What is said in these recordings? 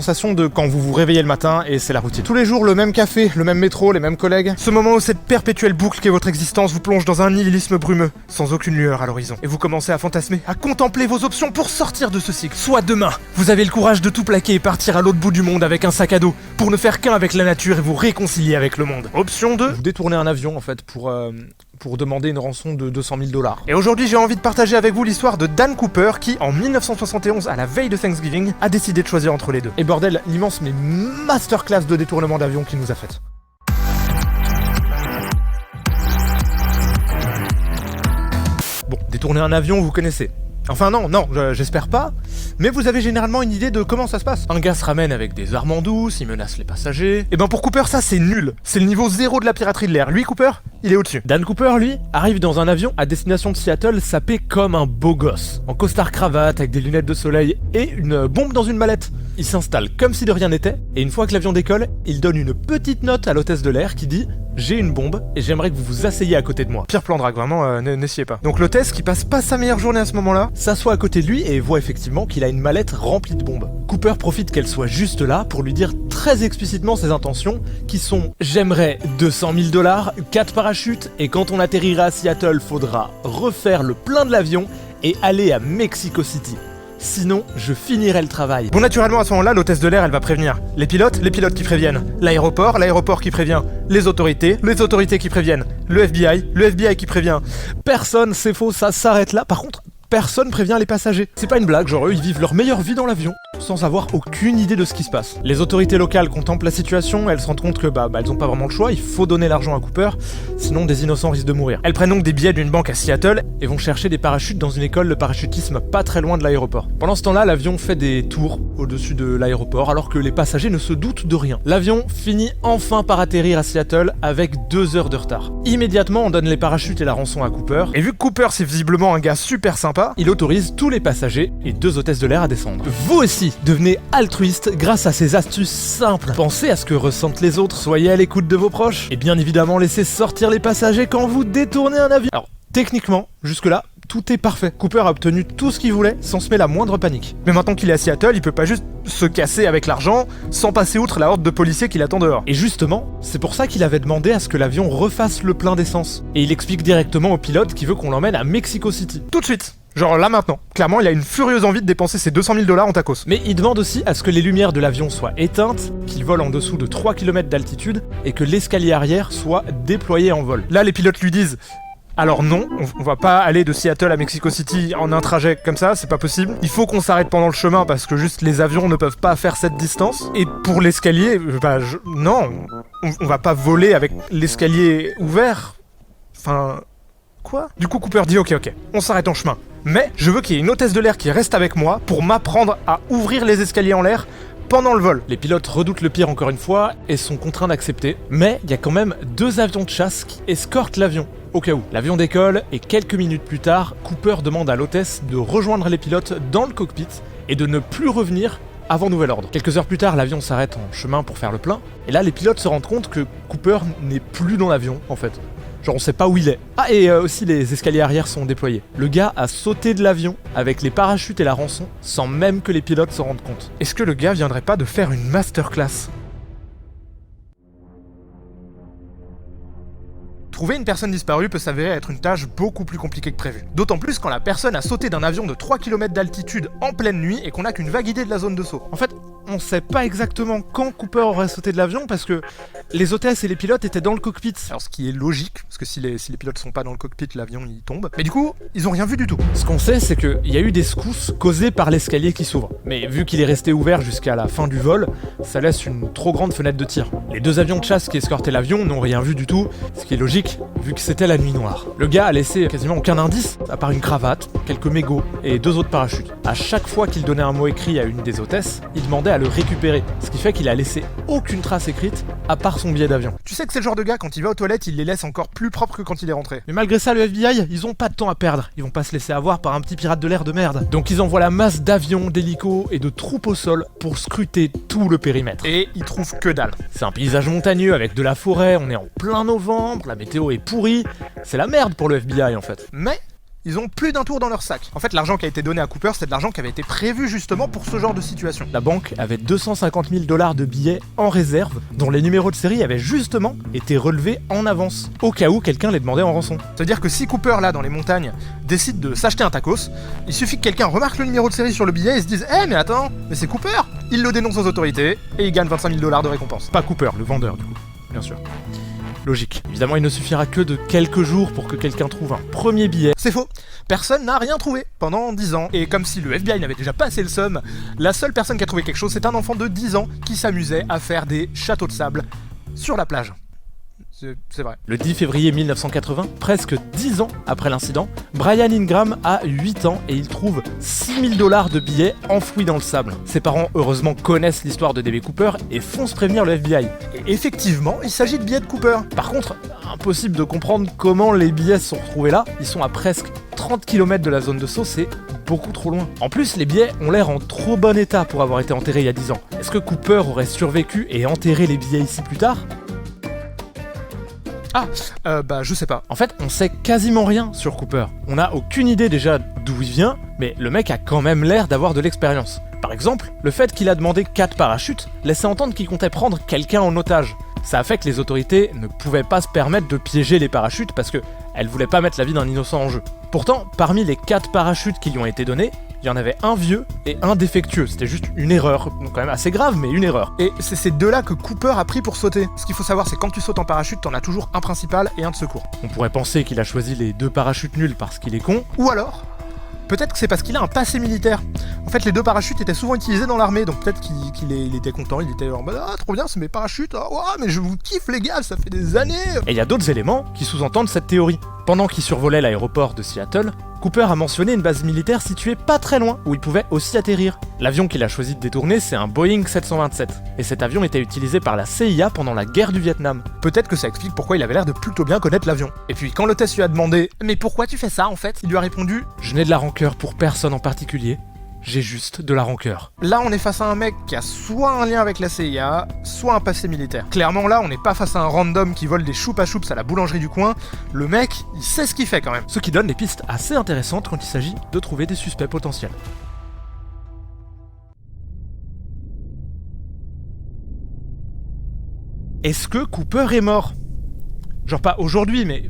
sensation de quand vous vous réveillez le matin et c'est la routine. Tous les jours, le même café, le même métro, les mêmes collègues. Ce moment où cette perpétuelle boucle qu'est votre existence vous plonge dans un nihilisme brumeux, sans aucune lueur à l'horizon. Et vous commencez à fantasmer, à contempler vos options pour sortir de ce cycle. Soit demain, vous avez le courage de tout plaquer et partir à l'autre bout du monde avec un sac à dos, pour ne faire qu'un avec la nature et vous réconcilier avec le monde. Option 2, vous détournez un avion en fait pour demander une rançon de 200 000 $. Et aujourd'hui, j'ai envie de partager avec vous l'histoire de Dan Cooper qui, en 1971, à la veille de Thanksgiving, a décidé de choisir entre les deux. Et bordel, l'immense mais masterclass de détournement d'avion qu'il nous a faite. Bon, détourner un avion, vous connaissez. Enfin non, j'espère pas, mais vous avez généralement une idée de comment ça se passe. Un gars se ramène avec des armes en douce, il menace les passagers. Et ben pour Cooper, ça c'est nul. C'est le niveau 0 de la piraterie de l'air. Lui, Cooper, il est au-dessus. Dan Cooper, lui, arrive dans un avion à destination de Seattle, sapé comme un beau gosse. En costard-cravate, avec des lunettes de soleil et une bombe dans une mallette. Il s'installe comme si de rien n'était, et une fois que l'avion décolle, il donne une petite note à l'hôtesse de l'air qui dit « J'ai une bombe, et j'aimerais que vous vous asseyez à côté de moi. » Pire plan drague, vraiment, n'essayez pas. Donc l'hôtesse, qui passe pas sa meilleure journée à ce moment-là, s'assoit à côté de lui et voit effectivement qu'il a une mallette remplie de bombes. Cooper profite qu'elle soit juste là pour lui dire très explicitement ses intentions, qui sont « J'aimerais 200 000 $, 4 parachutes, et quand on atterrira à Seattle, faudra refaire le plein de l'avion et aller à Mexico City. Sinon, je finirai le travail. » Bon, naturellement, à ce moment-là, l'hôtesse de l'air, elle va prévenir les pilotes qui préviennent, l'aéroport qui prévient, les autorités qui préviennent, le FBI qui prévient. Personne, c'est faux, ça s'arrête là. Par contre, personne prévient les passagers. C'est pas une blague, genre eux, ils vivent leur meilleure vie dans l'avion, sans avoir aucune idée de ce qui se passe. Les autorités locales contemplent la situation, elles se rendent compte que elles ont pas vraiment le choix, il faut donner l'argent à Cooper, sinon des innocents risquent de mourir. Elles prennent donc des billets d'une banque à Seattle et vont chercher des parachutes dans une école de parachutisme pas très loin de l'aéroport. Pendant ce temps-là, l'avion fait des tours au-dessus de l'aéroport alors que les passagers ne se doutent de rien. L'avion finit enfin par atterrir à Seattle avec 2 heures de retard. Immédiatement, on donne les parachutes et la rançon à Cooper, et vu que Cooper c'est visiblement un gars super sympa, il autorise tous les passagers et 2 hôtesses de l'air à descendre. Vous aussi, devenez altruiste grâce à ces astuces simples. Pensez à ce que ressentent les autres, soyez à l'écoute de vos proches, et bien évidemment laissez sortir les passagers quand vous détournez un avion. Alors, techniquement, jusque-là, tout est parfait. Cooper a obtenu tout ce qu'il voulait sans semer la moindre panique. Mais maintenant qu'il est à Seattle, il peut pas juste se casser avec l'argent sans passer outre la horde de policiers qui l'attend dehors. Et justement, c'est pour ça qu'il avait demandé à ce que l'avion refasse le plein d'essence. Et il explique directement au pilote qu'il veut qu'on l'emmène à Mexico City. Tout de suite. Genre là maintenant. Clairement, il a une furieuse envie de dépenser ses 200 000 $ en tacos. Mais il demande aussi à ce que les lumières de l'avion soient éteintes, qu'il vole en dessous de 3 km d'altitude et que l'escalier arrière soit déployé en vol. Là, les pilotes lui disent « Alors non, on va pas aller de Seattle à Mexico City en un trajet comme ça, c'est pas possible. Il faut qu'on s'arrête pendant le chemin parce que juste les avions ne peuvent pas faire cette distance. Et pour l'escalier, non, on va pas voler avec l'escalier ouvert. Enfin... Quoi ? Du coup, Cooper dit ok, on s'arrête en chemin. Mais je veux qu'il y ait une hôtesse de l'air qui reste avec moi pour m'apprendre à ouvrir les escaliers en l'air pendant le vol. Les pilotes redoutent le pire encore une fois et sont contraints d'accepter. Mais il y a quand même 2 avions de chasse qui escortent l'avion. Au cas où. L'avion décolle et quelques minutes plus tard, Cooper demande à l'hôtesse de rejoindre les pilotes dans le cockpit et de ne plus revenir avant nouvel ordre. Quelques heures plus tard, l'avion s'arrête en chemin pour faire le plein. Et là, les pilotes se rendent compte que Cooper n'est plus dans l'avion, en fait. Genre on sait pas où il est. Ah et aussi les escaliers arrière sont déployés. Le gars a sauté de l'avion avec les parachutes et la rançon sans même que les pilotes s'en rendent compte. Est-ce que le gars viendrait pas de faire une masterclass ? Trouver une personne disparue peut s'avérer être une tâche beaucoup plus compliquée que prévu. D'autant plus quand la personne a sauté d'un avion de 3 km d'altitude en pleine nuit et qu'on n'a qu'une vague idée de la zone de saut. En fait, on sait pas exactement quand Cooper aurait sauté de l'avion parce que les hôtesses et les pilotes étaient dans le cockpit. Alors ce qui est logique, parce que si les pilotes sont pas dans le cockpit, l'avion il tombe. Mais du coup, ils ont rien vu du tout. Ce qu'on sait, c'est qu'il y a eu des secousses causées par l'escalier qui s'ouvre. Mais vu qu'il est resté ouvert jusqu'à la fin du vol, ça laisse une trop grande fenêtre de tir. Les 2 avions de chasse qui escortaient l'avion n'ont rien vu du tout, ce qui est logique, vu que c'était la nuit noire. Le gars a laissé quasiment aucun indice, à part une cravate, quelques mégots et 2 autres parachutes. À chaque fois qu'il donnait un mot écrit à une des hôtesses, il demandait à le récupérer, ce qui fait qu'il a laissé aucune trace écrite, à part son billet d'avion. Tu sais que c'est le genre de gars, quand il va aux toilettes, il les laisse encore plus propres que quand il est rentré. Mais malgré ça, le FBI, ils ont pas de temps à perdre. Ils vont pas se laisser avoir par un petit pirate de l'air de merde. Donc ils envoient la masse d'avions, d'hélicos et de troupes au sol pour scruter tout le périmètre. Et ils trouvent que dalle. C'est un paysage montagneux avec de la forêt, on est en plein novembre, la météo est pourrie. C'est la merde pour le FBI en fait. Mais ils ont plus d'un tour dans leur sac. En fait, l'argent qui a été donné à Cooper, c'est de l'argent qui avait été prévu justement pour ce genre de situation. La banque avait 250 000 $ de billets en réserve, dont les numéros de série avaient justement été relevés en avance, au cas où quelqu'un les demandait en rançon. C'est-à-dire que si Cooper, là, dans les montagnes, décide de s'acheter un tacos, il suffit que quelqu'un remarque le numéro de série sur le billet et se dise « Eh, mais attends, mais c'est Cooper !» Il le dénonce aux autorités et il gagne 25 000 $ de récompense. Pas Cooper, le vendeur, du coup, bien sûr. Logique. Évidemment, il ne suffira que de quelques jours pour que quelqu'un trouve un premier billet. C'est faux. Personne n'a rien trouvé pendant 10 ans. Et comme si le FBI n'avait déjà pas assez le seum, la seule personne qui a trouvé quelque chose, c'est un enfant de 10 ans qui s'amusait à faire des châteaux de sable sur la plage. C'est vrai. Le 10 février 1980, presque 10 ans après l'incident, Brian Ingram a 8 ans et il trouve 6 000 $ de billets enfouis dans le sable. Ses parents, heureusement, connaissent l'histoire de DB Cooper et foncent prévenir le FBI. Et effectivement, il s'agit de billets de Cooper. Par contre, impossible de comprendre comment les billets se sont retrouvés là. Ils sont à presque 30 km de la zone de saut, c'est beaucoup trop loin. En plus, les billets ont l'air en trop bon état pour avoir été enterrés il y a 10 ans. Est-ce que Cooper aurait survécu et enterré les billets ici plus tard ? Je sais pas. En fait, on sait quasiment rien sur Cooper. On n'a aucune idée déjà d'où il vient, mais le mec a quand même l'air d'avoir de l'expérience. Par exemple, le fait qu'il a demandé 4 parachutes laissait entendre qu'il comptait prendre quelqu'un en otage. Ça a fait que les autorités ne pouvaient pas se permettre de piéger les parachutes parce qu'elles voulaient pas mettre la vie d'un innocent en jeu. Pourtant, parmi les 4 parachutes qui lui ont été donnés, il y en avait un vieux et un défectueux. C'était juste une erreur, donc quand même assez grave, mais une erreur. Et c'est ces deux-là que Cooper a pris pour sauter. Ce qu'il faut savoir, c'est que quand tu sautes en parachute, t'en as toujours un principal et un de secours. On pourrait penser qu'il a choisi les 2 parachutes nuls parce qu'il est con, ou alors peut-être que c'est parce qu'il a un passé militaire. En fait, les 2 parachutes étaient souvent utilisés dans l'armée, donc peut-être qu'il était content, il était en mode « Ah, trop bien, c'est mes parachutes, mais je vous kiffe les gars, ça fait des années !» Et il y a d'autres éléments qui sous-entendent cette théorie. Pendant qu'il survolait l'aéroport de Seattle, Cooper a mentionné une base militaire située pas très loin, où il pouvait aussi atterrir. L'avion qu'il a choisi de détourner, c'est un Boeing 727, et cet avion était utilisé par la CIA pendant la guerre du Vietnam. Peut-être que ça explique pourquoi il avait l'air de plutôt bien connaître l'avion. Et puis quand l'hôtesse lui a demandé « Mais pourquoi tu fais ça en fait ?», il lui a répondu « Je n'ai de la rancœur pour personne en particulier. J'ai juste de la rancœur. » Là, on est face à un mec qui a soit un lien avec la CIA, soit un passé militaire. Clairement, là, on n'est pas face à un random qui vole des choupa choups à la boulangerie du coin. Le mec, il sait ce qu'il fait quand même. Ce qui donne des pistes assez intéressantes quand il s'agit de trouver des suspects potentiels. Est-ce que Cooper est mort ? Genre pas aujourd'hui, mais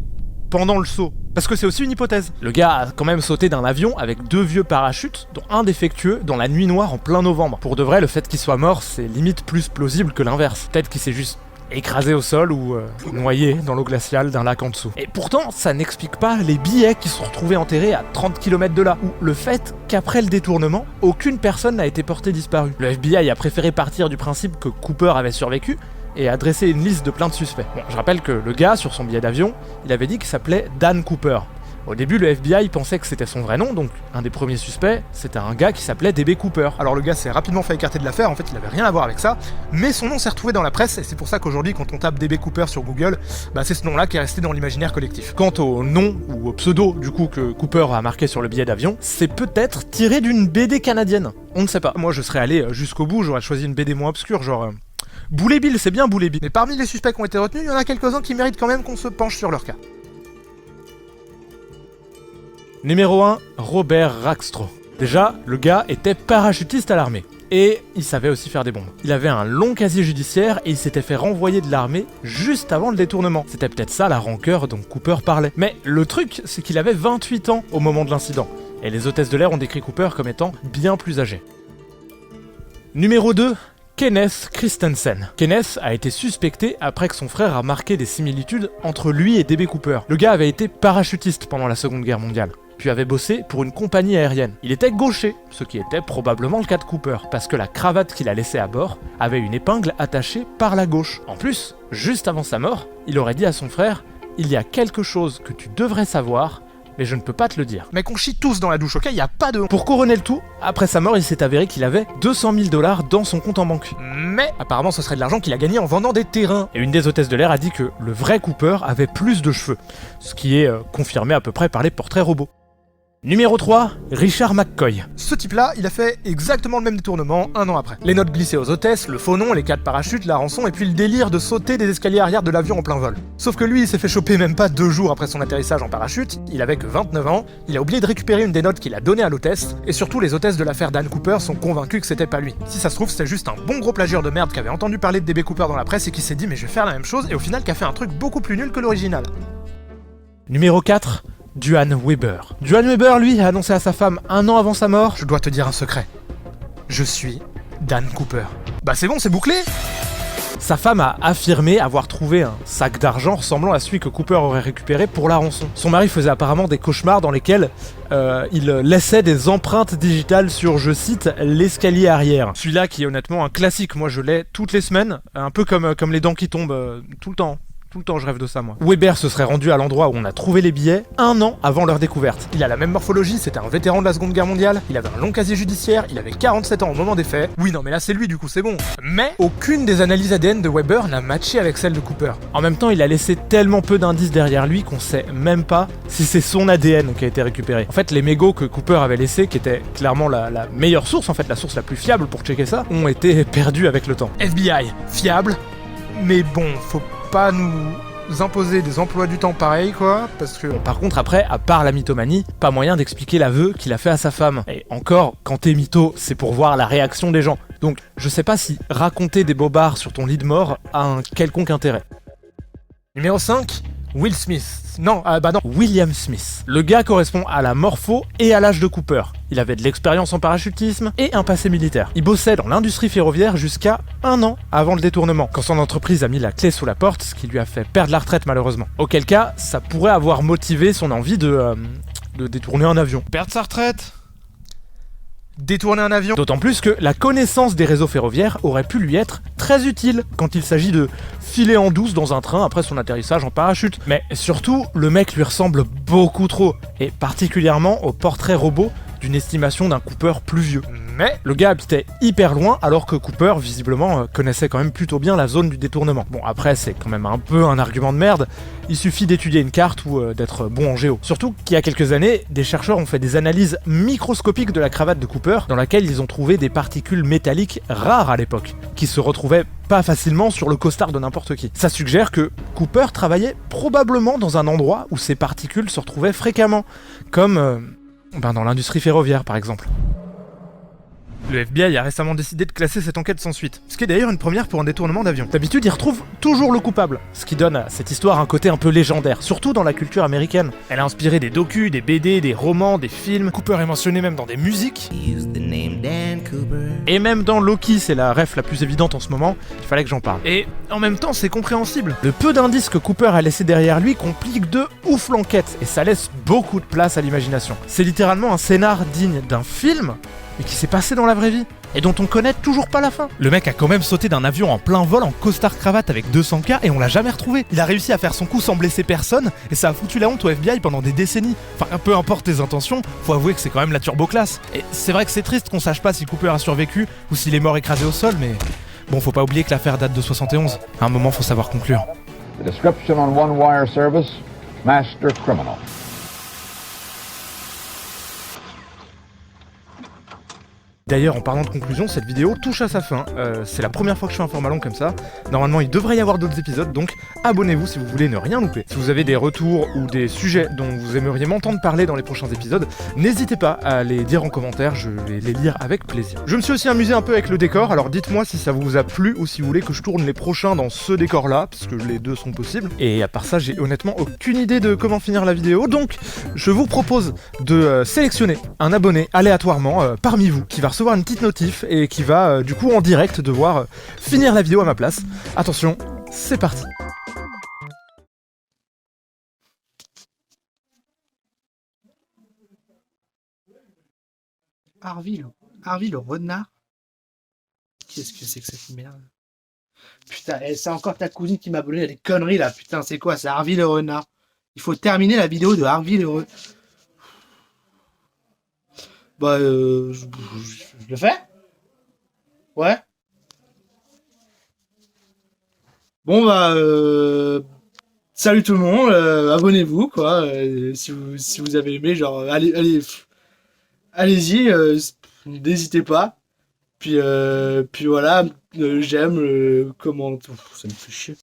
pendant le saut. Parce que c'est aussi une hypothèse. Le gars a quand même sauté d'un avion avec 2 vieux parachutes, dont un défectueux, dans la nuit noire en plein novembre. Pour de vrai, le fait qu'il soit mort, c'est limite plus plausible que l'inverse. Peut-être qu'il s'est juste écrasé au sol ou noyé dans l'eau glaciale d'un lac en dessous. Et pourtant, ça n'explique pas les billets qui sont retrouvés enterrés à 30 km de là, ou le fait qu'après le détournement, aucune personne n'a été portée disparue. Le FBI a préféré partir du principe que Cooper avait survécu, et a dressé une liste de plein de suspects. Bon, je rappelle que le gars, sur son billet d'avion, il avait dit qu'il s'appelait Dan Cooper. Au début, le FBI pensait que c'était son vrai nom, donc un des premiers suspects, c'était un gars qui s'appelait DB Cooper. Alors le gars s'est rapidement fait écarter de l'affaire, en fait il avait rien à voir avec ça, mais son nom s'est retrouvé dans la presse, et c'est pour ça qu'aujourd'hui, quand on tape DB Cooper sur Google, c'est ce nom-là qui est resté dans l'imaginaire collectif. Quant au nom, ou au pseudo, du coup, que Cooper a marqué sur le billet d'avion, c'est peut-être tiré d'une BD canadienne. On ne sait pas. Moi, je serais allé jusqu'au bout, j'aurais choisi une BD moins obscure, genre Boulet Bill, c'est bien Boulet Bill. Mais parmi les suspects qui ont été retenus, il y en a quelques-uns qui méritent quand même qu'on se penche sur leur cas. Numéro 1, Robert Rackstraw. Déjà, le gars était parachutiste à l'armée. Et il savait aussi faire des bombes. Il avait un long casier judiciaire et il s'était fait renvoyer de l'armée juste avant le détournement. C'était peut-être ça la rancœur dont Cooper parlait. Mais le truc, c'est qu'il avait 28 ans au moment de l'incident. Et les hôtesses de l'air ont décrit Cooper comme étant bien plus âgé. Numéro 2, Kenneth Christensen. Kenneth a été suspecté après que son frère a marqué des similitudes entre lui et DB Cooper. Le gars avait été parachutiste pendant la Seconde Guerre mondiale, puis avait bossé pour une compagnie aérienne. Il était gaucher, ce qui était probablement le cas de Cooper, parce que la cravate qu'il a laissée à bord avait une épingle attachée par la gauche. En plus, juste avant sa mort, il aurait dit à son frère « Il y a quelque chose que tu devrais savoir, mais je ne peux pas te le dire. » Mec, on chie tous dans la douche, ok? Y a pas de... Pour couronner le tout, après sa mort, il s'est avéré qu'il avait 200 000 $ dans son compte en banque. Mais apparemment, ce serait de l'argent qu'il a gagné en vendant des terrains. Et une des hôtesses de l'air a dit que le vrai Cooper avait plus de cheveux, ce qui est confirmé à peu près par les portraits robots. Numéro 3, Richard McCoy. Ce type-là, il a fait exactement le même détournement un an après. Les notes glissées aux hôtesses, le faux nom, les cas de parachute, la rançon et puis le délire de sauter des escaliers arrière de l'avion en plein vol. Sauf que lui, il s'est fait choper même pas 2 jours après son atterrissage en parachute, il avait que 29 ans, il a oublié de récupérer une des notes qu'il a données à l'hôtesse, et surtout les hôtesses de l'affaire Dan Cooper sont convaincues que c'était pas lui. Si ça se trouve, c'était juste un bon gros plagieur de merde qui avait entendu parler de DB Cooper dans la presse et qui s'est dit mais je vais faire la même chose, et au final qui a fait un truc beaucoup plus nul que l'original. Numéro 4, Duane Weber. Duane Weber, lui, a annoncé à sa femme un an avant sa mort: je dois te dire un secret. Je suis Dan Cooper. Bah c'est bon, c'est bouclé. Sa femme a affirmé avoir trouvé un sac d'argent ressemblant à celui que Cooper aurait récupéré pour la rançon. Son mari faisait apparemment des cauchemars dans lesquels il laissait des empreintes digitales sur, je cite, l'escalier arrière. Celui-là qui est honnêtement un classique, moi je l'ai toutes les semaines, un peu comme les dents qui tombent tout le temps. Tout le temps, je rêve de ça, moi. Weber se serait rendu à l'endroit où on a trouvé les billets un an avant leur découverte. Il a la même morphologie, c'était un vétéran de la Seconde Guerre mondiale, il avait un long casier judiciaire, il avait 47 ans au moment des faits. Oui, non, mais là, c'est lui, du coup, c'est bon. Mais aucune des analyses ADN de Weber n'a matché avec celle de Cooper. En même temps, il a laissé tellement peu d'indices derrière lui qu'on sait même pas si c'est son ADN qui a été récupéré. En fait, les mégots que Cooper avait laissés, qui étaient clairement la meilleure source, en fait, la source la plus fiable pour checker ça, ont été perdus avec le temps. FBI, fiable, mais bon, faut pas nous imposer des emplois du temps pareils, quoi, parce que... Par contre, après, à part la mythomanie, pas moyen d'expliquer l'aveu qu'il a fait à sa femme. Et encore, quand t'es mytho, c'est pour voir la réaction des gens. Donc, je sais pas si raconter des bobards sur ton lit de mort a un quelconque intérêt. Numéro 5, Will Smith. Non, William Smith. Le gars correspond à la morpho et à l'âge de Cooper. Il avait de l'expérience en parachutisme et un passé militaire. Il bossait dans l'industrie ferroviaire jusqu'à un an avant le détournement, quand son entreprise a mis la clé sous la porte, ce qui lui a fait perdre la retraite malheureusement. Auquel cas, ça pourrait avoir motivé son envie de détourner un avion. Perdre sa retraite ? Détourner un avion. D'autant plus que la connaissance des réseaux ferroviaires aurait pu lui être très utile quand il s'agit de filer en douce dans un train après son atterrissage en parachute. Mais surtout, le mec lui ressemble beaucoup trop, et particulièrement au portrait robot d'une estimation d'un Cooper plus vieux. Mais le gars habitait hyper loin alors que Cooper, visiblement, connaissait quand même plutôt bien la zone du détournement. Bon, après, c'est quand même un peu un argument de merde, il suffit d'étudier une carte ou d'être bon en géo. Surtout qu'il y a quelques années, des chercheurs ont fait des analyses microscopiques de la cravate de Cooper, dans laquelle ils ont trouvé des particules métalliques rares à l'époque, qui se retrouvaient pas facilement sur le costard de n'importe qui. Ça suggère que Cooper travaillait probablement dans un endroit où ces particules se retrouvaient fréquemment, comme dans l'industrie ferroviaire par exemple. Le FBI a récemment décidé de classer cette enquête sans suite, ce qui est d'ailleurs une première pour un détournement d'avion. D'habitude, ils retrouvent toujours le coupable, ce qui donne à cette histoire un côté un peu légendaire, surtout dans la culture américaine. Elle a inspiré des docus, des BD, des romans, des films. Cooper est mentionné même dans des musiques. Et même dans Loki, c'est la ref la plus évidente en ce moment, il fallait que j'en parle. Et en même temps, c'est compréhensible. Le peu d'indices que Cooper a laissé derrière lui complique de ouf l'enquête, et ça laisse beaucoup de place à l'imagination. C'est littéralement un scénar digne d'un film, mais qui s'est passé dans la vraie vie, et dont on connaît toujours pas la fin. Le mec a quand même sauté d'un avion en plein vol en costard-cravate avec 200K et on l'a jamais retrouvé. Il a réussi à faire son coup sans blesser personne, et ça a foutu la honte au FBI pendant des décennies. Enfin, peu importe tes intentions, faut avouer que c'est quand même la turbo-classe. Et c'est vrai que c'est triste qu'on sache pas si Cooper a survécu, ou s'il est mort écrasé au sol, mais... Bon, faut pas oublier que l'affaire date de 71. À un moment, faut savoir conclure. The description on one wire service, master criminal. D'ailleurs, en parlant de conclusion, cette vidéo touche à sa fin. C'est la première fois que je fais un format long comme ça. Normalement, il devrait y avoir d'autres épisodes, donc abonnez-vous si vous voulez ne rien louper. Si vous avez des retours ou des sujets dont vous aimeriez m'entendre parler dans les prochains épisodes, n'hésitez pas à les dire en commentaire, je vais les lire avec plaisir. Je me suis aussi amusé un peu avec le décor, alors dites-moi si ça vous a plu ou si vous voulez que je tourne les prochains dans ce décor-là, parce que les deux sont possibles. Et à part ça, j'ai honnêtement aucune idée de comment finir la vidéo, donc je vous propose de sélectionner un abonné aléatoirement parmi vous, qui va recevoir une petite notif et qui va du coup en direct devoir finir la vidéo à ma place. Attention, c'est parti. Harvey le renard. Qu'est-ce que c'est que cette merde? Putain, c'est encore ta cousine qui m'a abonné à des conneries là. Putain, c'est quoi? C'est Harvey le renard. Il faut terminer la vidéo de Harvey le renard. Bah, je le fais? Ouais. Bon, bah, Salut tout le monde, abonnez-vous quoi, si vous avez aimé, genre allez-y, n'hésitez pas. Puis voilà, j'aime, comment, ça me fait chier.